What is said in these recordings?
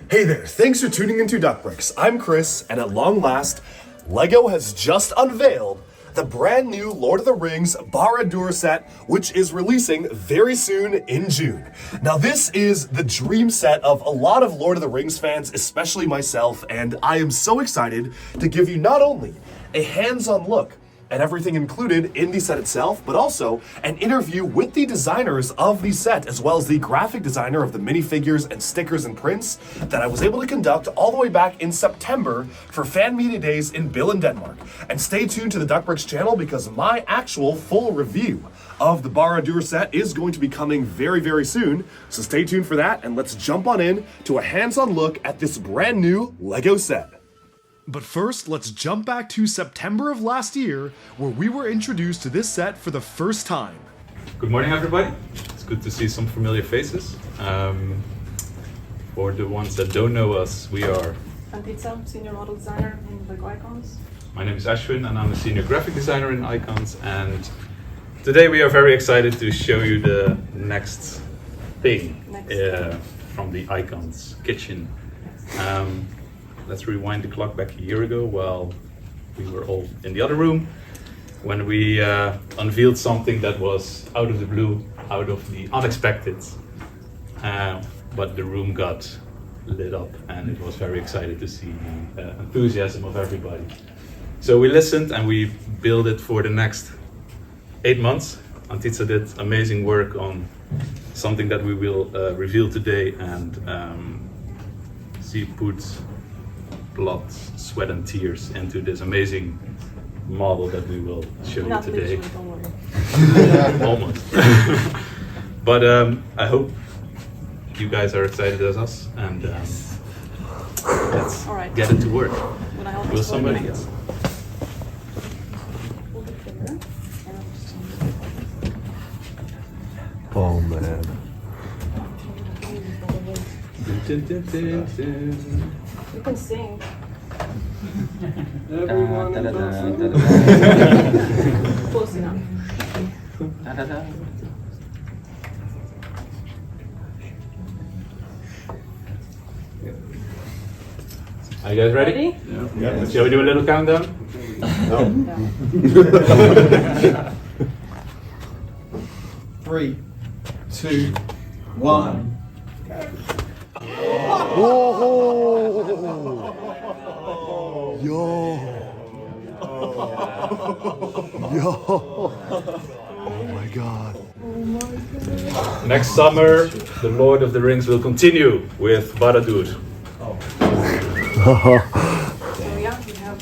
Hey there, thanks for tuning into Duckbricks. I'm Chris, and at long last, LEGO has just unveiled the brand new Lord of the Rings Barad Dur set, which is releasing very soon in June. Now this is the dream set of a lot of Lord of the Rings fans, especially myself, and I am so excited to give you not only a hands-on look and everything included in the set itself, but also an interview with the designers of the set, as well as the graphic designer of the minifigures and stickers and prints that I was able to conduct all the way back in September for Fan Media Days in Billund, Denmark. And stay tuned to the Duckbricks channel because my actual full review of the Barad Dur set is going to be coming very, very soon. So stay tuned for that, and let's jump on in to a hands-on look at this brand new LEGO set. But first, let's jump back to September of last year, where we were introduced to this set for the first time. Good morning, everybody. It's good to see some familiar faces. For the ones that don't know us, we are... I'm Pizza, Senior Model Designer in LEGO Icons. My name is Ashwin, and I'm a Senior Graphic Designer in Icons. And today we are very excited to show you the next thing from the Icons kitchen. Let's rewind the clock back a year ago while we were all in the other room when we unveiled something that was out of the blue, out of the unexpected, but the room got lit up and it was very exciting to see the enthusiasm of everybody. So we listened and we built it for the next 8 months. Antitsa did amazing work on something that we will reveal today, and she put blood, sweat and tears into this amazing model that we will show you today. Don't worry. Almost. But I hope you guys are excited as us, and let's get it to work. When I help Will somebody else? Oh man. You can sing. Everyone Close enough. Are you guys ready? Yeah. Shall we do a little countdown? No. Yeah. 3, 2, 1. Yo. Oh my god. Next summer, the Lord of the Rings will continue with Barad Dur. So yeah, we have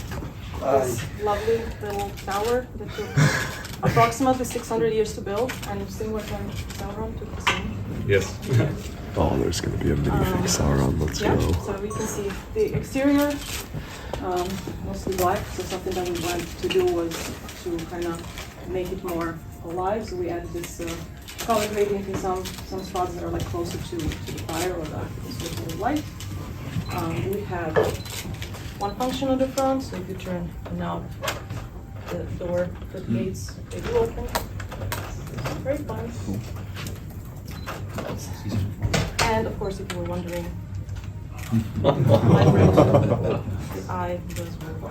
this lovely little tower that took approximately 600 years to build, and similar to Sauron took the same. Yes. Oh, there's gonna be a minifig Sauron. Let's Yeah, go. so we can see the exterior, mostly black. So something that we wanted to do was to kind of make it more alive. So we added this color gradient in some spots that are like closer to the fire or the sort of light. We have one function on the front. So if you turn the knob, the door, the gates, they do open. Very fun. And of course, if you were wondering, the eye does move.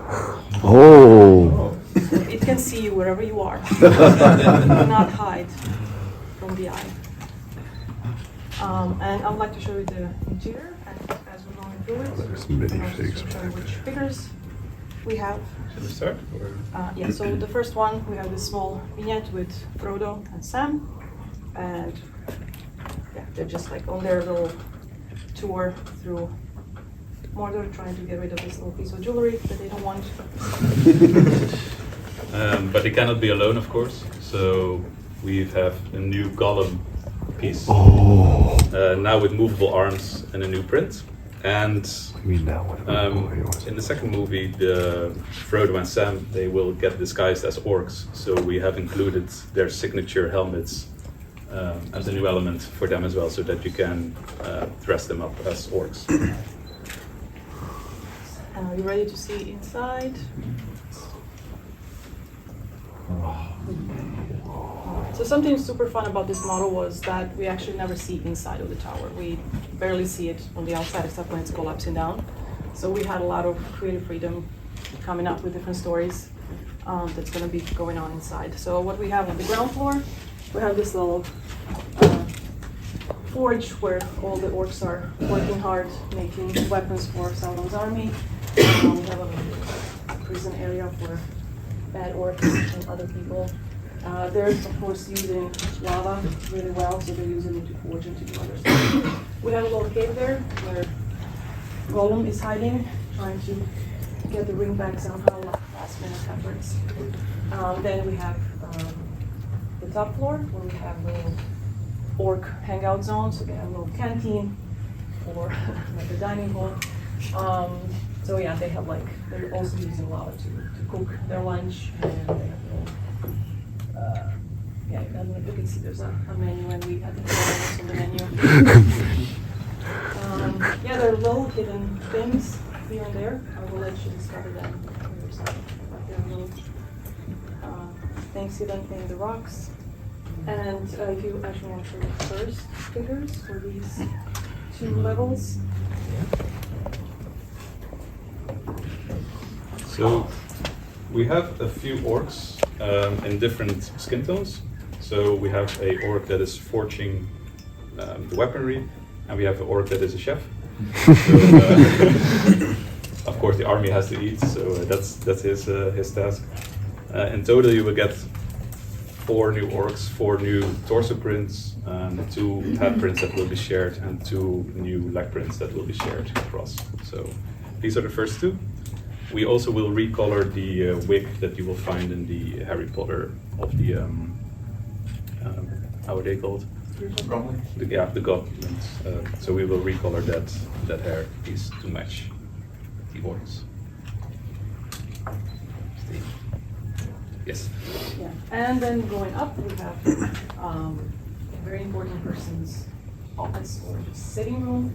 Oh. It can see you wherever you are. Do not hide from the eye. And I would like to show you the interior as we're going through it. There's minifigs. Show you which figures we have. Should we start? Yeah, so the first one, we have this small vignette with Frodo and Sam. And yeah, they're just like on their little tour through Mordor, trying to get rid of this little piece of jewelry that they don't want. But they cannot be alone, of course. So we have a new Gollum piece. Oh. Now with movable arms and a new print. And I mean now what? in the second movie, the Frodo and Sam, they will get disguised as orcs. So we have included their signature helmets as a new element for them as well, so that you can dress them up as orcs. Are you ready to see inside? Alright, So something super fun about this model was that we actually never see inside of the tower. We barely see it on the outside except when it's collapsing down. So we had a lot of creative freedom coming up with different stories that's going to be going on inside. So what we have on the ground floor, we have this little forge where all the orcs are working hard, making weapons for Sauron's army. We have a prison area for bad orcs and other people. They're of course using lava really well, so they're using it to forge and to do other stuff. We have a little cave there where Gollum is hiding, trying to get the ring back somehow, last minute efforts. Then we have the top floor where we have a little orc hangout zone, so they have a little canteen or like a dining hall. So yeah, they have they're also using lava to cook their lunch, and they have yeah, I don't know if you can see there's a menu, and we had the on the menu. Yeah, there are little hidden things here and there. I will let you discover them for yourself. But there are little things hidden in the rocks. And if you actually want to look first, figures for these two levels. So we have a few orcs in different skin tones. So we have a orc that is forging the weaponry, and we have an orc that is a chef. So, of course, the army has to eat, so that's his task. In total, you will get 4 new orcs, 4 new torso prints, 2 head prints that will be shared, and 2 new leg prints that will be shared across. So these are the first 2. We also will recolor the wig that you will find in the Harry Potter of the how are they called? The goblins. So we will recolor that hair piece to match the orcs. Yes. Yeah, and then going up, we have a very important person's office or sitting room.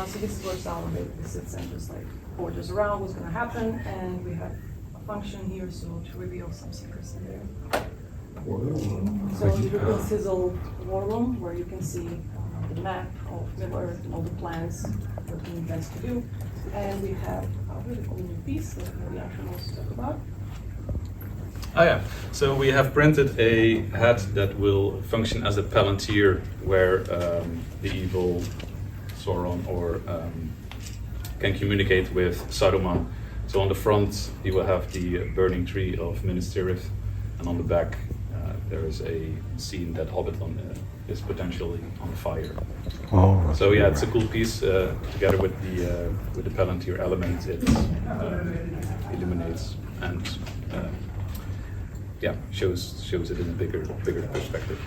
So this is where Sauron basically sits and just forges around what's going to happen, and we have a function here so to reveal some secrets in there. So this is old war room where you can see the map of Middle-earth and all the plans, what he intends to do, and we have a really cool new piece that we actually want to talk about. Oh yeah, so we have printed a hat that will function as a palantir where the evil Sauron can communicate with Saruman. So on the front you will have the burning tree of Minas Tirith, and on the back there is a scene that Hobbiton is potentially on fire. Oh, so yeah, it's a cool piece. Together with the palantir element, it illuminates and yeah, shows it in a bigger perspective.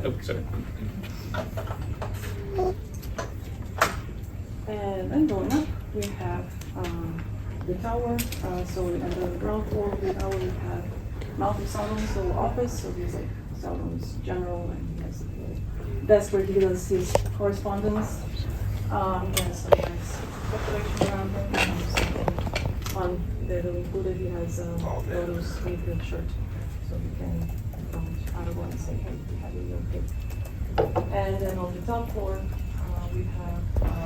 Oh, sorry. And then going up, we have the tower. So on the ground floor of the tower, we have Mouth of Sauron's little office. So he's Sauron's general, and he has a desk where he does his correspondence. He has some nice decoration around him. Something fun that will included. He has Frodo's Mayfield shirt, so you can Aragorn and say, hey, we have your kid. And then on the top floor, we have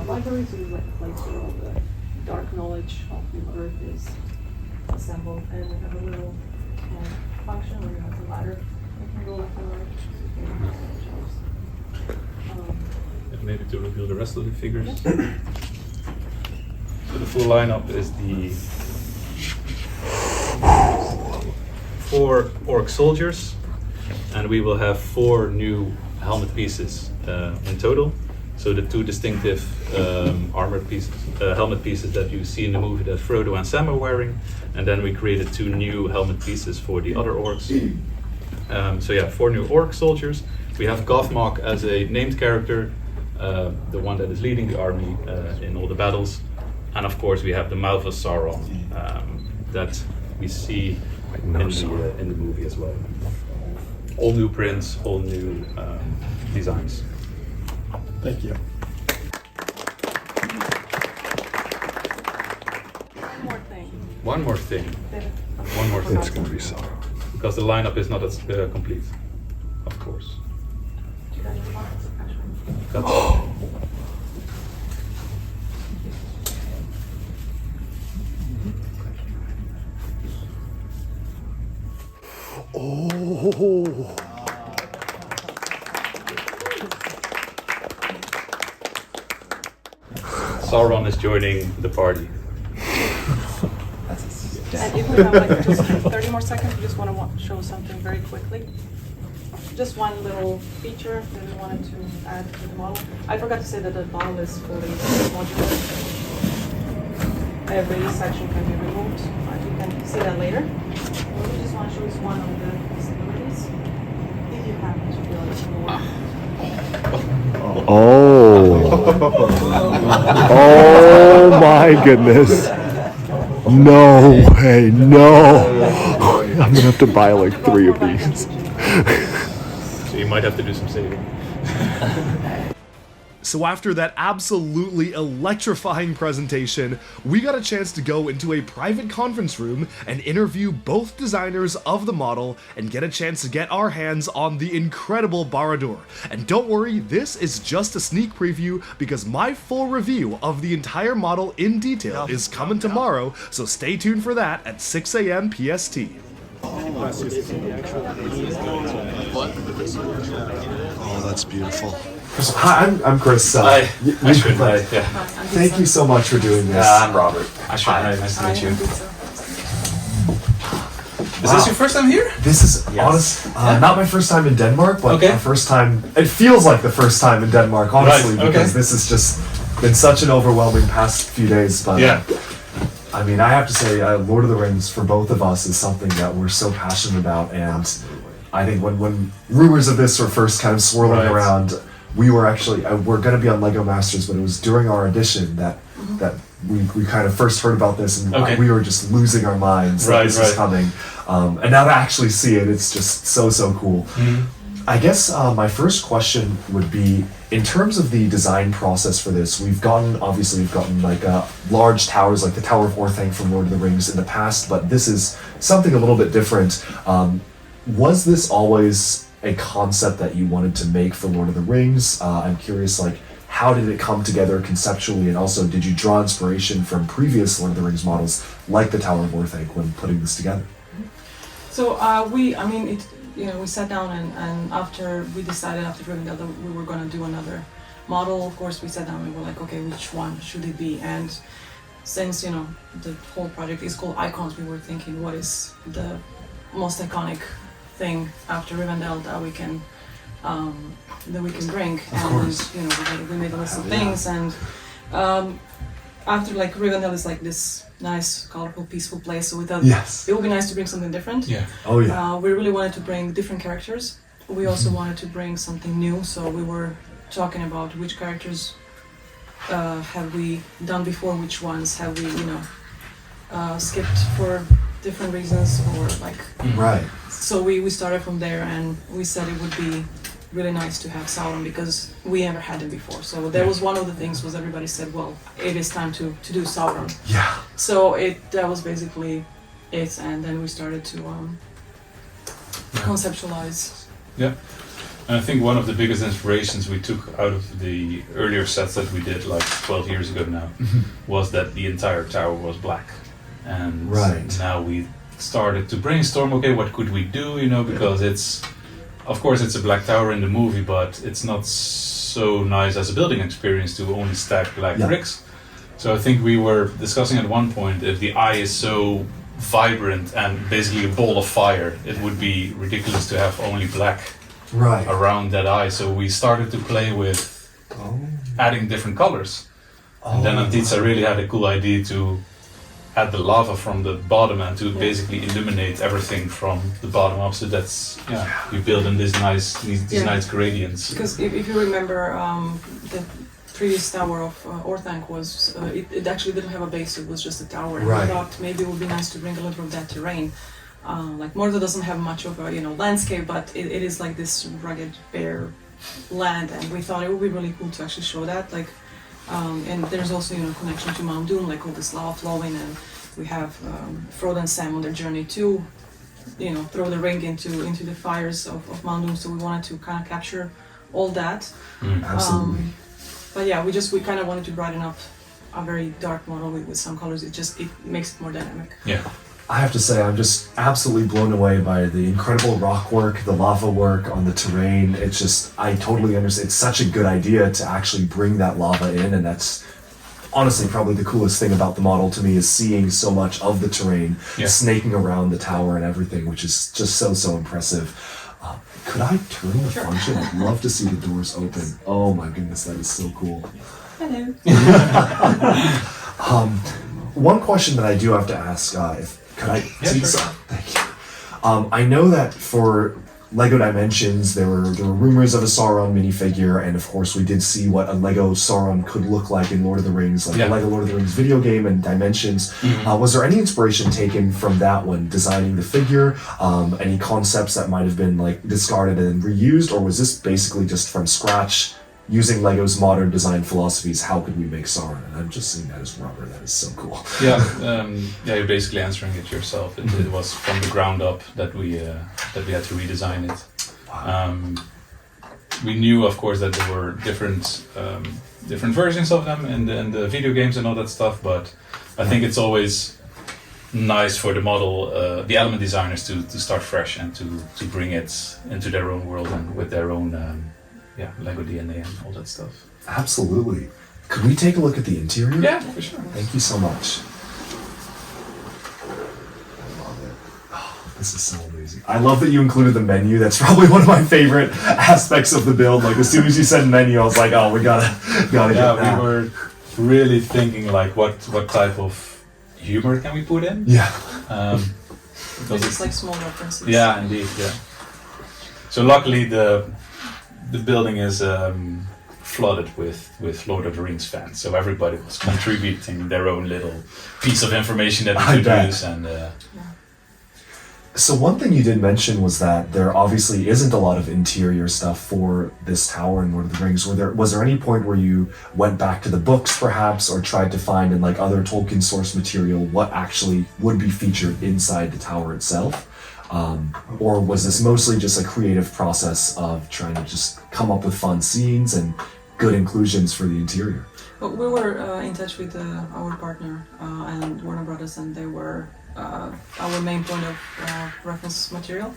libraries, so it's like a place where all the dark knowledge of the earth is assembled. And we have a little function where you have the ladder that can go left and right. And maybe to reveal the rest of the figures. So the full lineup is the 4 orc soldiers, and we will have 4 new helmet pieces in total. So the 2 distinctive armored pieces, helmet pieces that you see in the movie that Frodo and Sam are wearing, and then we created 2 new helmet pieces for the other orcs. So yeah, 4 new orc soldiers. We have Gothmog as a named character, the one that is leading the army in all the battles, and of course we have the Mouth of Sauron that we see in the movie as well. All new prints, all new designs. thank you. One more thing. One more thing. That- One more thing. It's gonna be so. because the lineup is not as complete, of course. That's Oh. Sauron is joining the party. And if we have like just 30 more seconds, we just want to show something very quickly. Just one little feature that we wanted to add to the model. I forgot to say that the model is fully modular. Every section can be removed. You can see that later. We just want to show you one of the possibilities. If you happen to feel it's more. Oh. Oh my goodness. No way, no. I'm gonna have to buy like 3 of these. So you might have to do some saving. So after that absolutely electrifying presentation, we got a chance to go into a private conference room and interview both designers of the model and get a chance to get our hands on the incredible Barad Dur. And don't worry, this is just a sneak preview because my full review of the entire model in detail is coming tomorrow, so stay tuned for that at 6 a.m. PST. Oh, that's beautiful. Hi, I'm Chris. Thank you so much for doing this. I'm Robert. Hi, nice to meet you. Is this your first time here? This is honest, not my first time in Denmark, but Okay. my first time. It feels like the first time in Denmark, honestly, Right, okay. because this has just been such an overwhelming past few days. But Yeah. I mean, I have to say, Lord of the Rings for both of us is something that we're so passionate about, and I think when rumors of this were first kind of swirling Right. around, we were actually we're going to be on Lego Masters, but it was during our audition that we kind of first heard about this, and Okay. we were just losing our minds that Right, this is right. coming. And now to actually see it, it's just so cool. I guess my first question would be, in terms of the design process for this, we've gotten like large towers like the Tower of Orthanc from Lord of the Rings in the past, but this is something a little bit different. Was this always a concept that you wanted to make for Lord of the Rings? I'm curious, like, how did it come together conceptually, and also did you draw inspiration from previous Lord of the Rings models like the Tower of Orthanc when putting this together? So we sat down and after we decided after Rivendell that we were going to do another model, of course we sat down and we were like, okay, which one should it be? And since, the whole project is called Icons, we were thinking what is the most iconic thing after Rivendell that we can bring. Of course. And, we made a list of things, and after like Rivendell is like this nice, colorful, peaceful place, so we thought Yes. it would be nice to bring something different. Yeah. Oh yeah. We really wanted to bring different characters. We also wanted to bring something new, so we were talking about which characters have we done before, which ones have we, skipped for different reasons, or like. Right. So we started from there, and we said it would be really nice to have Sauron because we never had him before. So that was one of the things, was everybody said, well, it is time to do Sauron. Yeah. So that was basically it, and then we started to conceptualize. Yeah. And I think one of the biggest inspirations we took out of the earlier sets that we did like 12 years ago now was that the entire tower was black. And Right. now we started to brainstorm, okay, what could we do, because of course it's a black tower in the movie, but it's not so nice as a building experience to only stack black Yeah. bricks. So I think we were discussing at one point, if the eye is so vibrant and basically a ball of fire, it would be ridiculous to have only black Right. around that eye. So we started to play with adding different colors. And then Antitsa really had a cool idea to add the lava from the bottom and to basically illuminate everything from the bottom up. So that's, we build in these nice gradients. Because if you remember, the previous tower of Orthanc was, it actually didn't have a base, it was just a tower. And Right. we thought maybe it would be nice to bring a little of that terrain. Like Mordor doesn't have much of a landscape, but it is like this rugged, bare land, and we thought it would be really cool to actually show that. Like, and there's also connection to Mount Doom, like all this lava flowing, and we have Frodo and Sam on their journey to throw the ring into the fires of Mount Doom. So we wanted to kind of capture all that. Absolutely. But yeah, we kind of wanted to brighten up a very dark model with some colors. It makes it more dynamic. Yeah. I have to say, I'm just absolutely blown away by the incredible rock work, the lava work on the terrain. It's just, I totally understand. It's such a good idea to actually bring that lava in, and that's honestly probably the coolest thing about the model to me is seeing so much of the terrain snaking around the tower and everything, which is just so impressive. Could I turn the function? I'd love to see the doors open. Oh my goodness, that is so cool. Hello. One question that I do have to ask, could I see this? Thank you. I know that for LEGO Dimensions, there were rumors of a Sauron minifigure, and of course we did see what a LEGO Sauron could look like in Lord of the Rings, like the LEGO Lord of the Rings video game and Dimensions. Was there any inspiration taken from that one, designing the figure? Any concepts that might have been like discarded and reused, or was this basically just from scratch? Using LEGO's modern design philosophies, how could we make Sauron? And I'm just seeing that as rubber. That is so cool. You're basically answering it yourself. It was from the ground up that we had to redesign it. Wow. We knew, of course, that there were different versions of them in the video games and all that stuff. But I think it's always nice for the model, the element designers to start fresh and to bring it into their own world and with their own. LEGO DNA and all that stuff. Absolutely. Could we take a look at the interior? Yeah, for sure. Thank you so much. I love it. Oh, this is so amazing. I love that you included the menu. That's probably one of my favorite aspects of the build. Like as soon as you said menu, I was like, oh, we gotta get that. We were really thinking like, what type of humor can we put in? Yeah. Because it's like small references. Yeah, indeed. Yeah. So luckily the building is flooded with Lord of the Rings fans, so everybody was contributing their own little piece of information that we could use. And so one thing you did mention was that there obviously isn't a lot of interior stuff for this tower in Lord of the Rings. Was there any point where you went back to the books perhaps, or tried to find in like other Tolkien source material what actually would be featured inside the tower itself? Or was this mostly just a creative process of trying to just come up with fun scenes and good inclusions for the interior? Well, we were in touch with our partner and Warner Brothers, and they were our main point of reference material.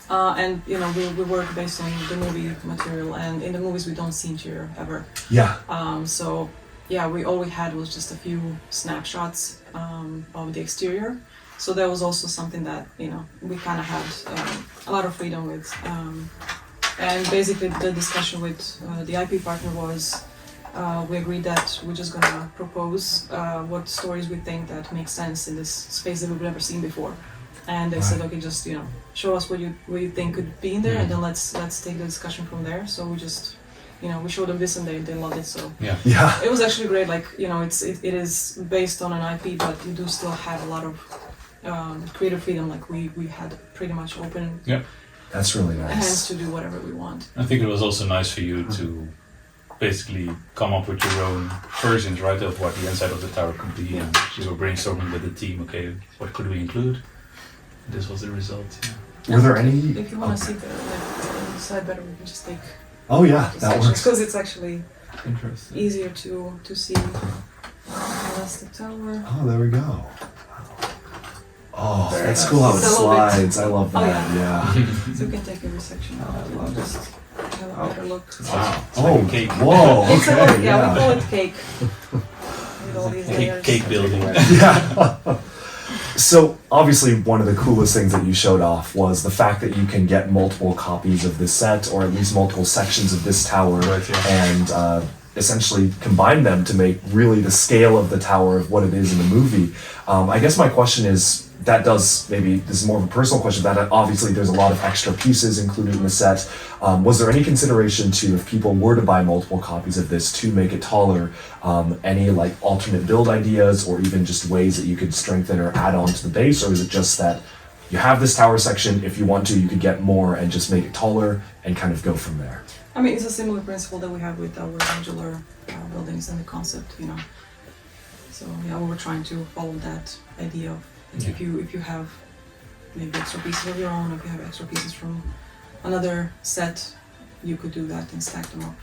And we work based on the movie material, and in the movies we don't see interior ever. Yeah. All we had was just a few snapshots of the exterior. So that was also something that we kind of had a lot of freedom with, and basically the discussion with the IP partner was we agreed that we're just gonna propose what stories we think that make sense in this space that we've never seen before, and they said, okay, just show us what you think could be in there, and then let's take the discussion from there. So we just we showed them this and they loved it. So yeah, it was actually great. Like it is based on an IP, but you do still have a lot of creative freedom. Like we had pretty much open that's really hands nice to do whatever we want. I think it was also nice for you to basically come up with your own versions, right, of what the inside of the tower could be, and you were brainstorming with the team. Okay, what could we include? This was the result. Were there any? If you want to see the side better, we can just take. Oh yeah, that works. Because it's actually Interesting. easier to see. That's the tower. Oh, there we go. Oh, that's cool how it It's a little bit- slides. I love that. Oh, yeah. So we can take every section out and just have a better look. Wow. It's Oh, like a cake. whoa. It's a Okay. we call it cake. With all these layers. Cake building. Yeah. So obviously one of the coolest things that you showed off was the fact that you can get multiple copies of this set, or at least multiple sections of this tower, Right, yeah. and essentially combine them to make really the scale of the tower of what it is in the movie. I guess my question is, maybe this is more of a personal question, that obviously there's a lot of extra pieces included in the set. Was there any consideration to, if people were to buy multiple copies of this to make it taller, any like alternate build ideas, or even just ways that you could strengthen or add on to the base? Or is it just that you have this tower section, if you want to, you could get more and just make it taller and kind of go from there? I mean, it's a similar principle that we have with our modular buildings and the concept, So yeah, we were trying to follow that idea of if you have maybe extra pieces of your own. If you have extra pieces from another set, you could do that and stack them up.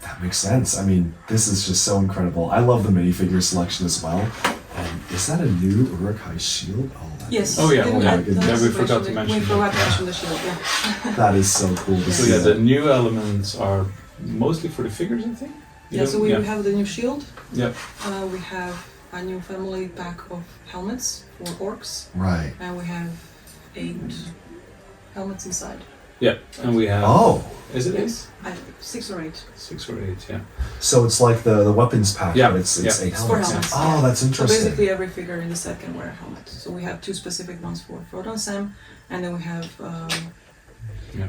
That makes sense. I mean, this is just so incredible. I love the minifigure selection as well. And is that a new Urukai shield? Oh, that Yes. Oh, yeah. Did Oh, we yeah. add the Yeah, we situation? forgot to mention We forgot to that. mention the shield, yeah. That is so cool to So see. yeah, the new elements are mostly for the figures, I think. Yeah, so we have the new shield. Yep. We have a new family pack of helmets for orcs. Right. And we have 8 helmets inside. Yeah, and we have. Oh, Is it 8? Yes. 6 or 8. 6 or 8, yeah. so it's like the weapons pack, Yeah, but it's yeah. 8 It's 4 helmets. helmets. Oh, yeah. that's So interesting. basically every figure in the set can wear a helmet. So we have 2 specific ones for Frodo and Sam, and then we have Yeah.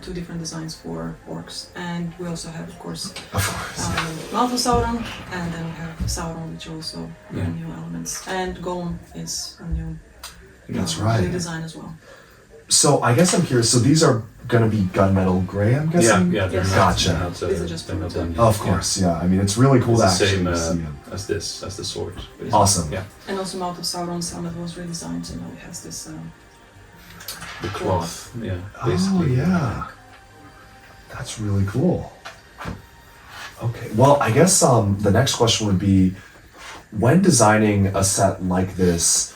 2 different designs for orcs. And we also have, of course, Of course. Mouth of Sauron, and then we have Sauron, which are also Yeah. new elements. And Golem is a new, That's new right. design as well. So I guess I'm curious. So these are going to be gunmetal gray, I'm Yeah, guessing? yeah, they're Yes. not, Gotcha. they're not, These are just they're not printed. done yet. Of course, yeah. I mean, it's really cool It's to the actually same see them. as this, as the sword. basically. Awesome. Yeah, And also Mouth of Sauron's helmet was redesigned, so now it has this. the cloth. Yeah, Oh, basically. yeah. That's really cool. Okay, well, I guess the next question would be, when designing a set like this,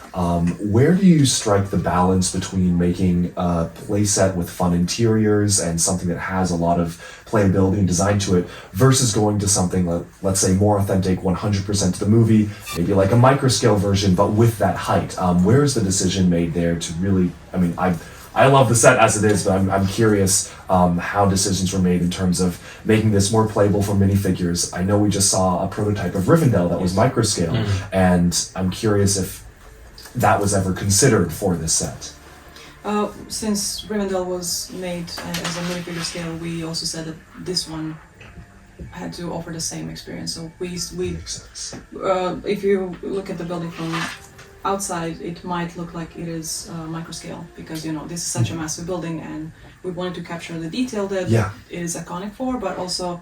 where do you strike the balance between making a playset with fun interiors and something that has a lot of playability and design to it versus going to something, let's say, more authentic, 100% to the movie, maybe like a microscale version, but with that height? Where is the decision made there to really, I mean, I love the set as it is, but I'm curious how decisions were made in terms of making this more playable for minifigures. I know we just saw a prototype of Rivendell that was microscale, and I'm curious if that was ever considered for this set. Since Rivendell was made as a minifigure scale, we also said that this one had to offer the same experience. So we Makes sense. if you look at the building from outside, it might look like it is microscale because this is such a massive building, and we wanted to capture the detail that Yeah. it is iconic for, but also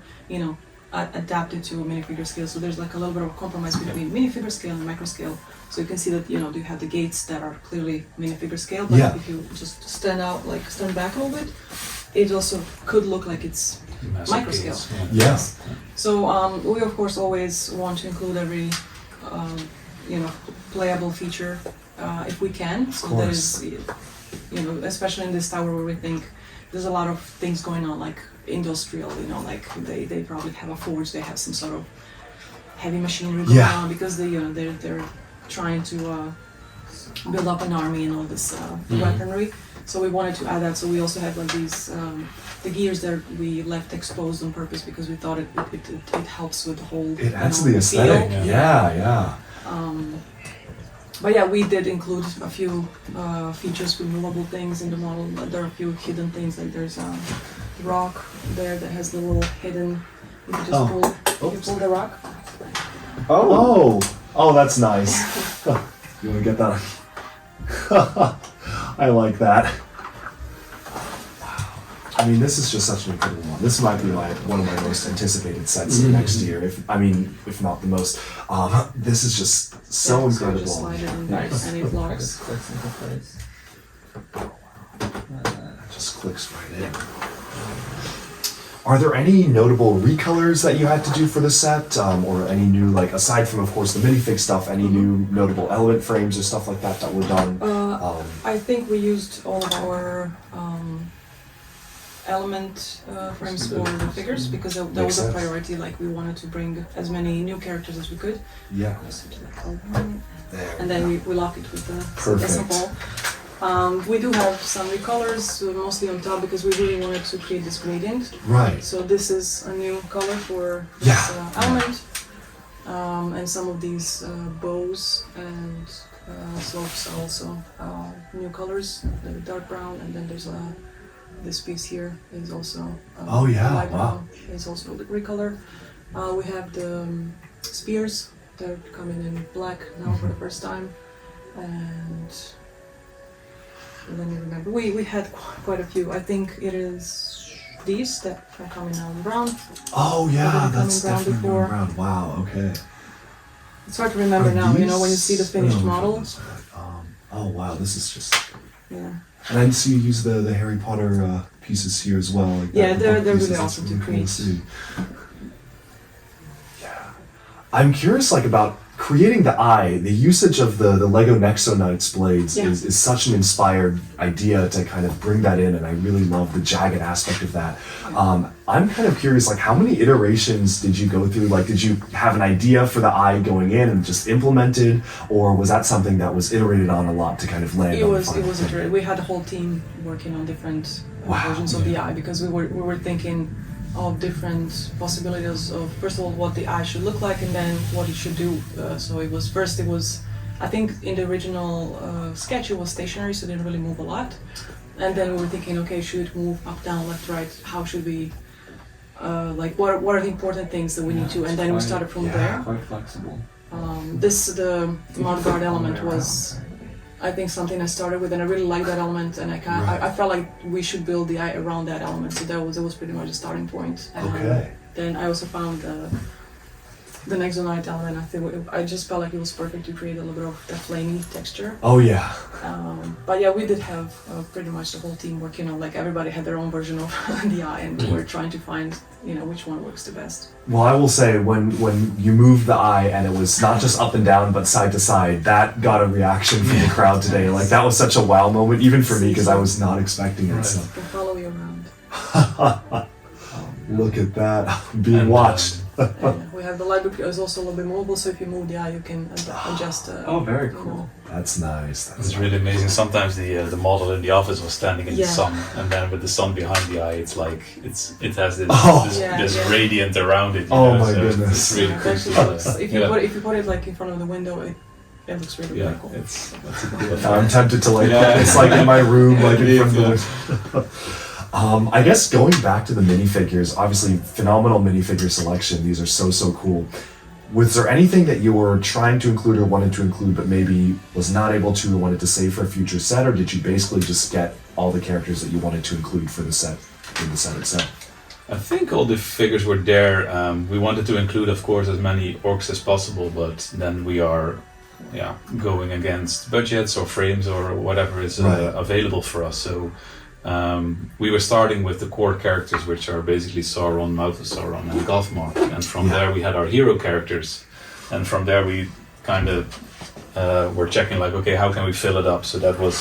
adapt it to a minifigure scale. So there's like a little bit of a compromise between minifigure scale and micro scale. So you can see that you have the gates that are clearly minifigure scale, but Yeah. if you just stand back a little bit, it also could look like it's Massive micro scale. gates, yeah. Yeah. So we of course always want to include every playable feature if we can. So that is, especially in this tower where we think there's a lot of things going on, like industrial. Like they probably have a forge, they have some sort of heavy machinery going Yeah. on because they're trying to build up an army and all this weaponry. So we wanted to add that. So we also have like these the gears that we left exposed on purpose because we thought it helps with the whole. It adds to feel. the aesthetic. Yeah. But yeah, we did include a few features, removable things in the model. There are a few hidden things, like there's a rock there that has the little hidden. You can just pull the rock. Oh, that's nice. You want to get that? I like that. Wow. I mean, this is just such an incredible one. This might be one of my most anticipated sets next year, if not the most. This is just so Yeah, incredible. So just slide it in there and it locks. It just clicks right in. Are there any notable recolors that you had to do for the set, or any new, like, aside from, of course, the minifig stuff, any new notable element frames or stuff like that that were done? I think we used all of our element frames for the figures because that Makes was a sense. priority. Like we wanted to bring as many new characters as we could. Yeah. And then we lock it with the Perfect. symbol. We do have some recolors, mostly on top, because we really wanted to create this gradient. Right. So this is a new color for Yeah. this element, and some of these bows and slopes are also new colors. The dark brown, and then there's this piece here is also Oh, yeah, light wow. brown. It's also the recolor. We have the spears. They're coming in black now for the first time, and let me remember. We had quite a few. I think it is these that are coming now in brown. Oh yeah, Already that's coming brown definitely before. going around. Wow. Okay. It's hard to remember Are now. When you see the these- finished I don't know model. if this, but, Oh wow, this is just. Yeah. And I see you use the Harry Potter pieces here as well. Like Yeah, the they're book really pieces. That's awesome to really cool create. see. Yeah. I'm curious, like, about creating the eye. The usage of the Lego Nexo Knights blades Yeah. is such an inspired idea to kind of bring that in, and I really love the jagged aspect of that. I'm kind of curious, like, how many iterations did you go through? Like, did you have an idea for the eye going in and just implemented, or was that something that was iterated on a lot to kind of land It on the was final thing? iterated. We had a whole team working on different Wow. versions of the eye because we were thinking of different possibilities of, first of all, what the eye should look like and then what it should do. So it was I think in the original sketch it was stationary, so it didn't really move a lot. And then we were thinking, okay, should it move up, down, left, right? How should we, like, what are the important things that we need to? And then we started from there. Quite flexible. The mount guard element was, I think, something I started with, and I really like that element, and I felt like we should build the eye around that element. So that was pretty much a starting point. And Okay. then I also found the Nexonite element. I just felt like it was perfect to create a little bit of that flamey texture. Oh yeah. But yeah, we did have pretty much the whole team working on, like, everybody had their own version of the eye, and we were trying to find, which one works the best. Well, I will say when you moved the eye and it was not just up and down but side to side, that got a reaction from the crowd today. Like, that was such a wow moment, even for me, because I was not expecting it. So We'll follow you around. look at that, being watched. And we have the light book is also a little bit mobile, so if you move the eye, you can adjust. Oh, very cool. That's nice. It's really amazing. Sometimes the model in the office was standing in the Yeah. sun, and then with the sun behind the eye, it's like it has this Oh. this Yeah. radiant around it. Oh my so goodness. It's really It cool. actually to, looks, if you put it like in front of the window, it looks really yeah, cool. that's a cool I'm tempted to, like, Yeah. it's like in my room, like in Yeah, front of the I guess going back to the minifigures, obviously phenomenal minifigure selection. These are so cool. Was there anything that you were trying to include or wanted to include but maybe was not able to or wanted to save for a future set, or did you basically just get all the characters that you wanted to include for the set in the set itself? I think all the figures were there. We wanted to include, of course, as many orcs as possible, but then we are going against budgets or frames or whatever is Right. available for us. So we were starting with the core characters, which are basically Sauron, Mouth of Sauron, and Gothmog. And from there we had our hero characters. And from there we kind of were checking, like, okay, how can we fill it up? So that was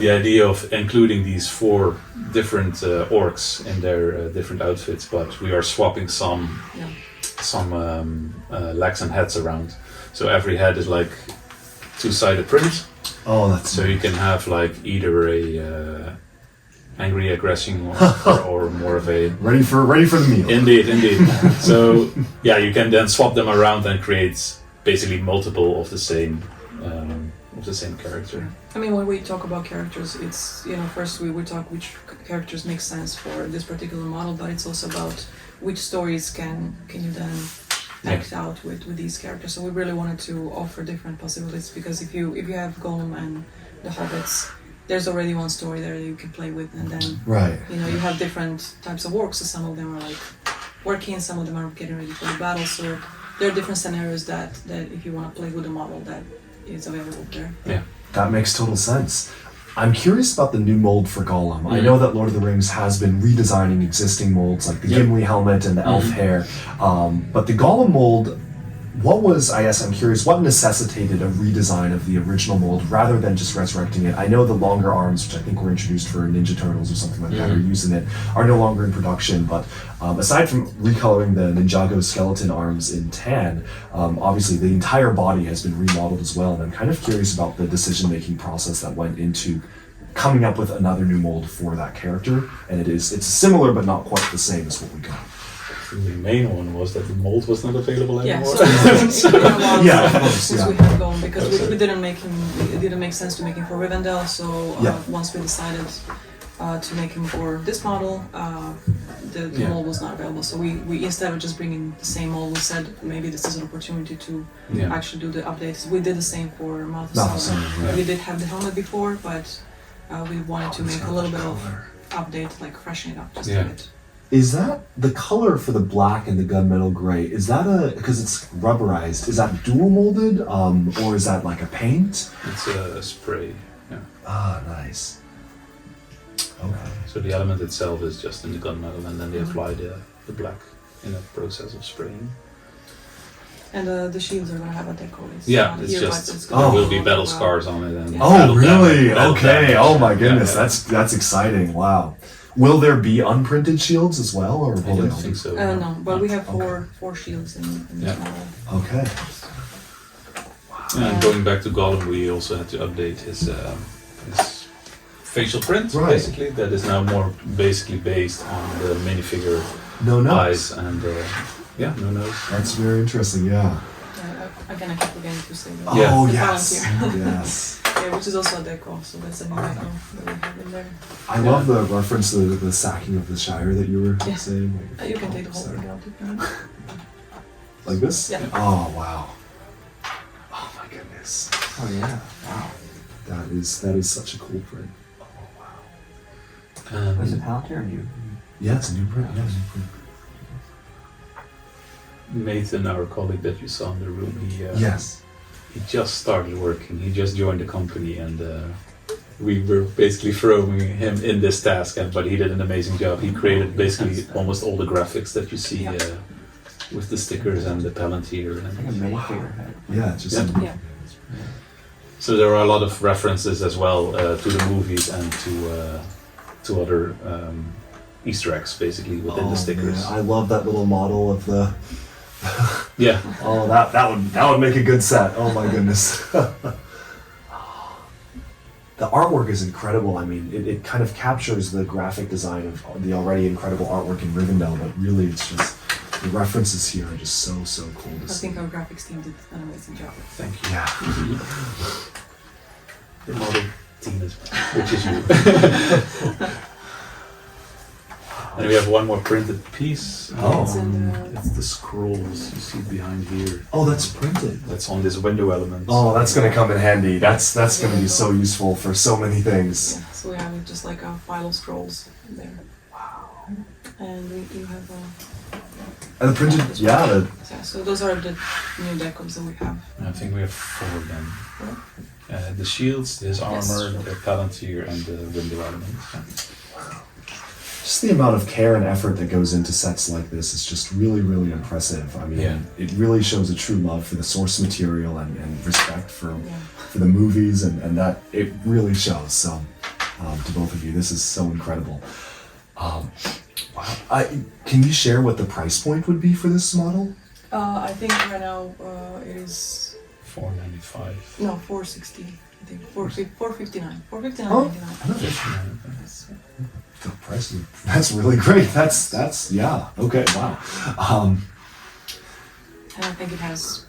the idea of including these 4 different orcs in their different outfits, but we are swapping some legs and heads around. So every head is like 2-sided print. Oh, that's So you can have like either a angry aggression or more of a ready for the meal. indeed. So yeah, you can then swap them around and create basically multiple of the same character. I mean, when we talk about characters, it's, first we talk which characters make sense for this particular model, but it's also about which stories can you then act out with these characters. So we really wanted to offer different possibilities, because if you have Gollum and the Hobbits, there's already one story there that you can play with, and then Right. you have different types of orcs. So some of them are like working, some of them are getting ready for the battle. So there are different scenarios that if you want to play with a model, that is available there. Yeah. That makes total sense. I'm curious about the new mold for Gollum. I know that Lord of the Rings has been redesigning existing molds, like the Gimli helmet and the elf hair. But the Gollum mold, I'm curious, what necessitated a redesign of the original mold rather than just resurrecting it? I know the longer arms, which I think were introduced for Ninja Turtles or something like that, or using it, are no longer in production. But aside from recoloring the Ninjago skeleton arms in tan, obviously the entire body has been remodeled as well. And I'm kind of curious about the decision-making process that went into coming up with another new mold for that character. And it's similar but not quite the same as what we got. The main one was that the mold was not available Yeah, anymore. so Yeah, of course, since yeah. we had Gollum, because we didn't make him, it didn't make sense to make him for Rivendell. So once we decided to make him for this model, the mold was not available. So we instead of just bringing the same mold, we said maybe this is an opportunity to actually do the updates. We did the same for Mouth of Sauron. Right. We did have the helmet before, but we wanted to make a little bit of update, like freshen it up just a bit. Is that the color for the black and the gunmetal gray? Is that because it's rubberized? Is that dual molded, or is that like a paint? It's a spray. Yeah. Ah, nice. Okay. So the element itself is just in the gunmetal, and then they apply the black in a process of spraying. And the shields are gonna have a deco. Yeah, it's here, just but it's there gonna will be be battle well. scars on it. And Oh, battle really? battle Okay. damage. Oh my goodness, Yeah. that's exciting. Wow. Will there be unprinted shields as well, or I will don't they? think so. No, but we have Okay. four shields in Yeah. the model. Okay. And going back to Gollum, we also had to update his facial print, Right. basically. That is now more basically based on the minifigure No nose. eyes and no nose. That's very interesting. Yeah. Yeah, again, I keep forgetting to say that. Yeah. Oh The yes. volunteer. Yes. Yeah, which is also a deco, so that's a new deco that we have in there. I love the reference to the sacking of the Shire that you were Yeah. saying. You can take the whole thing out if you want. Like this? Yeah. Oh wow. Oh my goodness. Oh yeah. Wow. That is such a cool print. Oh wow. Was it Palantir or you? Yeah, it's a new print. Yeah, new print. Nathan, our colleague that you saw in the room, Yes. he just started working. He just joined the company, and we were basically throwing him in this task. But he did an amazing job. He created basically almost all the graphics that you see with the stickers and the Palantir. Like a And minifigure head. Yeah, just Yeah. so there are a lot of references as well to the movies and to other Easter eggs, basically within Oh, the stickers. man, I love that little model of the. Yeah. Oh, that would make a good set. Oh my goodness. The artwork is incredible. I mean, it kind of captures the graphic design of the already incredible artwork in Rivendell, but really it's just the references here are just so cool to I see. think our graphics team did an amazing job. Thank you. Yeah. The model team is, which is you. And we have one more printed piece. Oh. It's in the- It's the scrolls you see behind here. Oh, that's printed. That's on this window element. Oh, that's gonna come in handy. That's gonna be so useful for so many things. Yeah, so we have just like a file of scrolls there. Wow. And you have And the printed, yeah, so those are the new decals that we have. I think we have 4 of them. The shields, his armor, the Palantir, and the window element. just the amount of care and effort that goes into sets like this is just really impressive. I mean, Yeah. it really shows a true love for the source material and respect for Yeah. the movies, and that it really shows. So, to both of you, this is so incredible. Wow. Can you share what the price point would be for this model? I think right now it is $4.95. no 460. I think 459. 459. Oh. 99. The price, that's really great. That's yeah. Okay, wow. And I think it has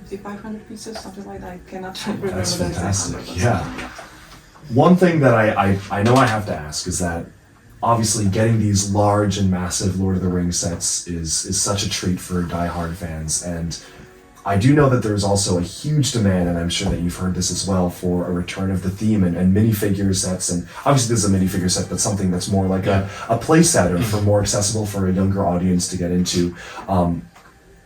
5,500 pieces, something like that. I cannot remember That's the exact fantastic, number. But yeah. One thing that I know I have to ask is that obviously getting these large and massive Lord of the Rings sets is such a treat for diehard fans, and I do know that there's also a huge demand, and I'm sure that you've heard this as well, for a return of the theme and minifigure sets. And obviously this is a minifigure set, but something that's more like a play set or for more accessible for a younger audience to get into.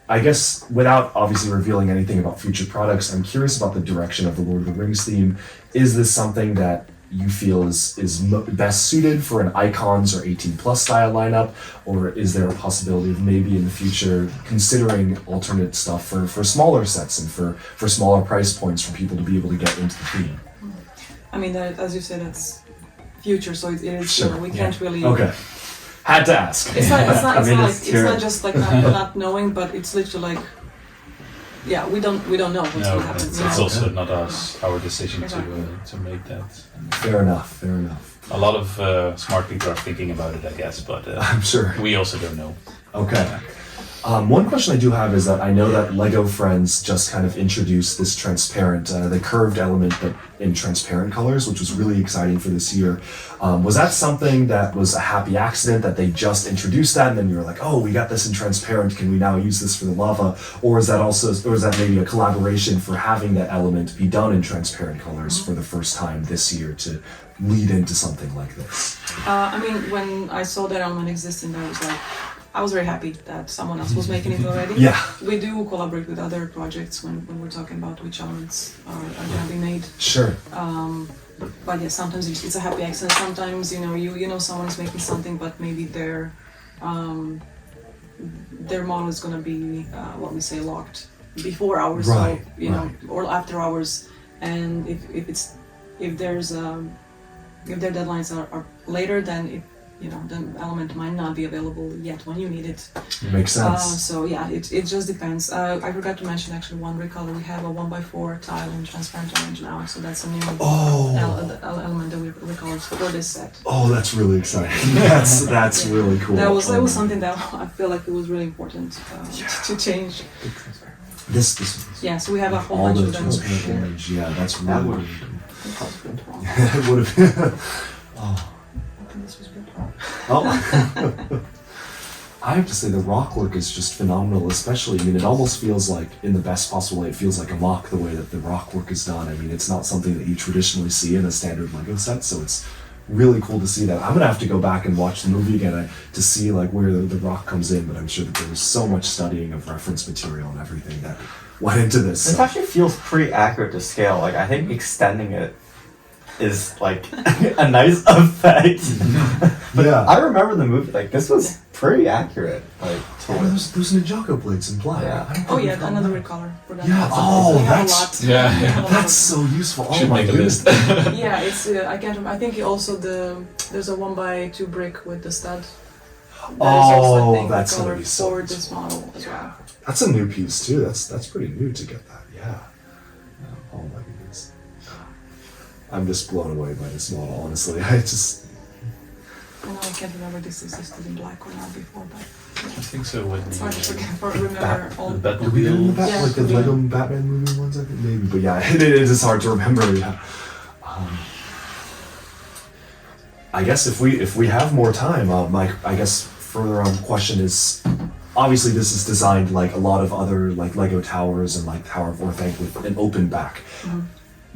I guess without obviously revealing anything about future products, I'm curious about the direction of the Lord of the Rings theme. Is this something that you feel is best suited for an Icons or 18+ style lineup, or is there a possibility of maybe in the future considering alternate stuff for smaller sets and for smaller price points for people to be able to get into the theme? I mean, that, as you said, it's future, so it is. Sure, You know, we can't really. Okay, had to ask. It's not. It's not. I It's, mean, not, it's like, it's here- not just like not knowing, but it's literally like. Yeah, we don't know what's No, gonna happen. it's So- also not our decision Exactly. to make that. Fair enough. A lot of smart people are thinking about it, I guess, but I'm sure. we also don't know. Okay. One question I do have is that I know that Lego Friends just kind of introduced this transparent, the curved element, but in transparent colors, which was really exciting for this year. Was that something that was a happy accident that they just introduced that, and then you were like, oh, we got this in transparent, can we now use this for the lava? Or is that maybe a collaboration for having that element be done in transparent colors for the first time this year to lead into something like this? I mean, when I saw that element existing, I was very happy that someone else was making it already. Yeah. We do collaborate with other projects when we're talking about which elements are going to be made. Sure. But yeah, sometimes it's a happy accident. Sometimes you know someone's making something, but maybe their model is going to be what we say locked before hours, Right, so or after hours. And if their deadlines are later, then the element might not be available yet when you need it. Makes sense. So yeah, it just depends. I forgot to mention actually one recolor. We have a 1x4 tile in transparent orange now, so that's a new element that we recolored for this set. Oh, that's really exciting. That's really cool. That was something that I feel like it was really important to change. This Yeah, so we have a whole all bunch the of them. transparent orange. Yeah, that's really would- it would have been. Oh. I think this was good. Oh. I have to say the rock work is just phenomenal, especially, I mean, it almost feels like, in the best possible way, it feels like a mock the way that the rock work is done. I mean, it's not something that you traditionally see in a standard Lego set, so it's really cool to see that. I'm gonna have to go back and watch the movie again to see like where the rock comes in, but I'm sure that there was so much studying of reference material and everything that went into this. It So. actually feels pretty accurate to scale. Like, I think extending it is like a nice effect. But Yeah. I remember the movie, like, this was pretty accurate. Like, Oh, those Ninjago plates in black. Yeah. I don't Oh think yeah, we another found recolor for that. Yeah, So oh, we have a that's- lot. Yeah, We have a lot That's of- so useful. Oh Should my make a goodness. list. Yeah, it's I can't remember. I think also there's a 1x2 brick with the stud. That is also, I think, that's gonna colored be so for useful. this model as well. That's a new piece too. That's pretty new to get that. Yeah. Oh my goodness. I'm just blown away by this model. Honestly, I just. I know I can't remember this existed in black or not before, but I think so. With it's hard to the, remember all. the Did we do the Batmobile. Yeah, like the yeah. Lego Batman movie ones? I think maybe, but yeah, it is hard to remember. Yeah. I guess if we have more time, I guess further on question is, obviously this is designed like a lot of other like Lego towers and like Tower of Orthanc with an open back.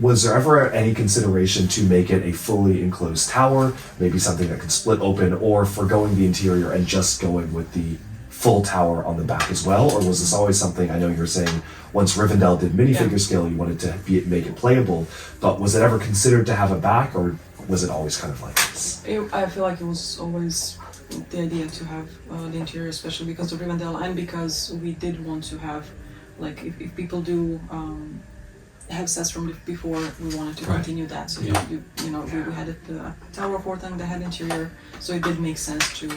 Was there ever any consideration to make it a fully enclosed tower, maybe something that could split open, or forgoing the interior and just going with the full tower on the back as well? Or was this always something, I know you were saying once Rivendell did minifigure Yeah. scale, you wanted to make it playable, but was it ever considered to have a back, or was it always kind of like this? I feel like it was always the idea to have the interior, especially because of Rivendell and because we did want to have, like, if people do have sets from before, we wanted to Right. continue that. So Yeah. we had the Tower of Orthanc that had interior, so it did make sense to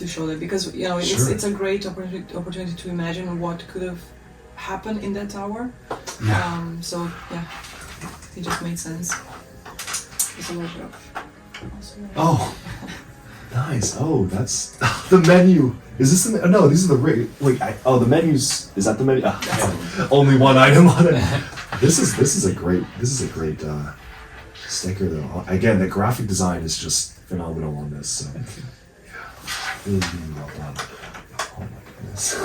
show that, because Sure. it's a great opportunity to imagine what could have happened in that tower. Yeah. So yeah, it just made sense. It's a little bit of. Oh, nice. Oh, that's the menu. Is this the no? These are the the menus. Is that the menu? Only one item on it. This is a great sticker though. Again, the graphic design is just phenomenal on this. So. Really, really well done. Oh my goodness.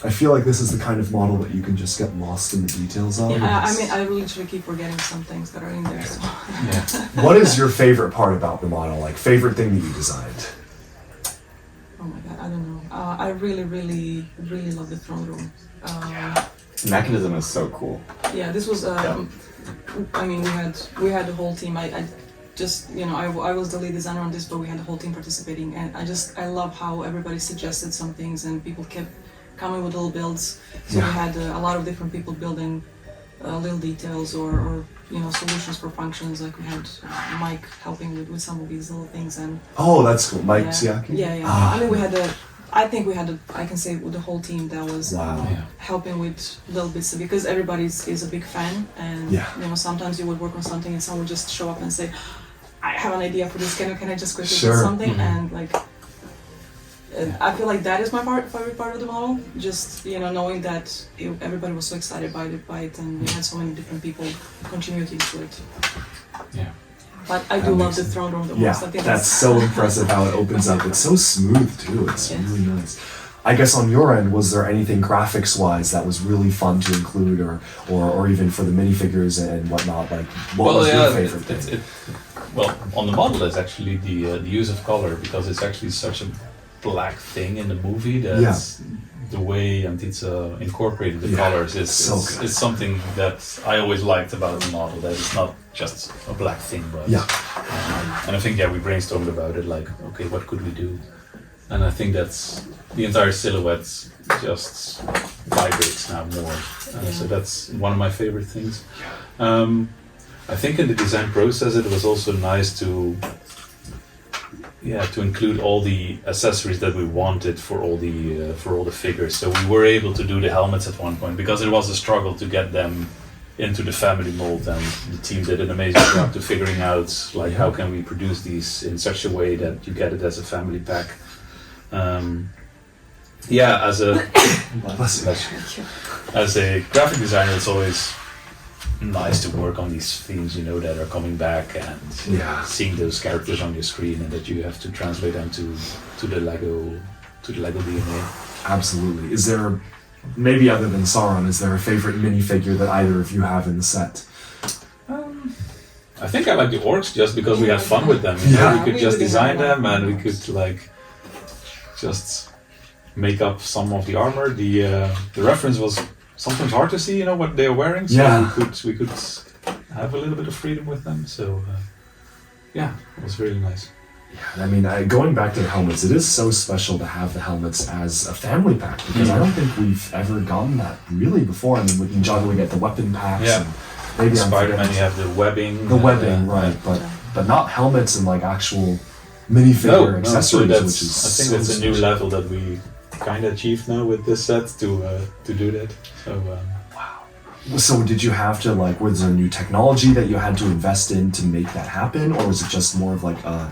I feel like this is the kind of model that you can just get lost in the details of. Yeah, I mean, I literally keep forgetting some things that are in there. So. What is your favorite part about the model? Like, favorite thing that you designed? Oh my god, I don't know. I really, really, really love the throne room. the mechanism is so cool. Yeah, this was. I mean, we had the whole team. I just I was the lead designer on this, but we had the whole team participating, and I love how everybody suggested some things, and people kept coming with little builds. So we had a lot of different people building little details or solutions for functions. Like we had Mike helping with some of these little things, and Oh, that's cool. Mike yeah, Siaki? yeah. Ah. I mean, I can say with the whole team that was Wow. helping with little bits, because everybody is a big fan, and Yeah. sometimes you would work on something and someone would just show up and say, I have an idea for this, can I just quickly Sure. do something? Mhm. And like I feel like that is my favorite part of the model. Just knowing that everybody was so excited by it, and we had so many different people contributing to it. Yeah. But I do love the throne room the most. I think that's so impressive how it opens up. It's so smooth too. It's really nice. I guess on your end, was there anything graphics-wise that was really fun to include, or even for the minifigures and whatnot? Like, what was your favorite thing? Well, on the model, it's actually the use of color, because it's actually such a black thing in the movie that the way Antitsa incorporated the colors is something that I always liked about the model. That it's not just a black thing, but and I think we brainstormed about it. Like, okay, what could we do? And I think that's the entire silhouette just vibrates now more. So that's one of my favorite things. I think in the design process it was also nice to include all the accessories that we wanted for all the figures. So we were able to do the helmets at one point, because it was a struggle to get them into the family mold, and the team did an amazing job to figuring out like how can we produce these in such a way that you get it as a family pack. As a graphic designer, it's always nice to work on these themes, that are coming back, and seeing those characters on your screen, and that you have to translate them to the Lego DNA. Absolutely. Is there, maybe other than Sauron, is there a favorite minifigure that either of you have in the set? I think I like the orcs just because we had fun with them. We could just design them, and we could just make up some of the armor. The reference was sometimes hard to see, what they're wearing. So we could have a little bit of freedom with them. So it was really nice. Yeah, I mean, going back to the helmets, it is so special to have the helmets as a family pack, because I don't think we've ever gotten that really before. I mean, with Ninjago we get the weapon packs, and maybe Spider-Man, you have the webbing. But not helmets and like actual minifigure accessories, which is I think that's a new level that we kind of achieved now with this set to do that. So So did you have to was there new technology that you had to invest in to make that happen, or was it just more of like a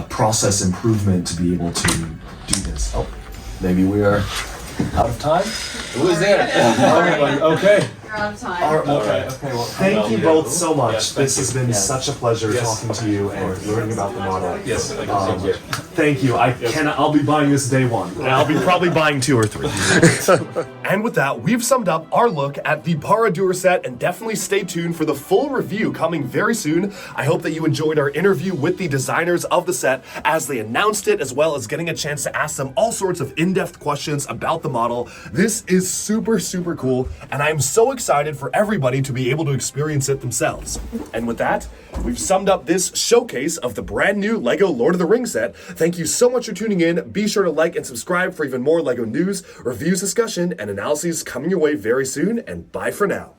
process improvement to be able to do this? Oh, maybe we are out of time. who is there? Okay. You're out of time. Okay. Well, thank you both so much. Yes, this has been such a pleasure talking to you and learning about the model. Yes, thank you so much. Thank you. I'll be buying this day one. I'll be probably buying 2 or 3. And with that, we've summed up our look at the Barad Dur set, and definitely stay tuned for the full review coming very soon. I hope that you enjoyed our interview with the designers of the set as they announced it, as well as getting a chance to ask them all sorts of in-depth questions about the model. This is super, super cool, and I'm so excited for everybody to be able to experience it themselves. And with that, we've summed up this showcase of the brand new LEGO Lord of the Rings set. Thank you so much for tuning in. Be sure to like and subscribe for even more LEGO news, reviews, discussion, and analyses coming your way very soon, and bye for now.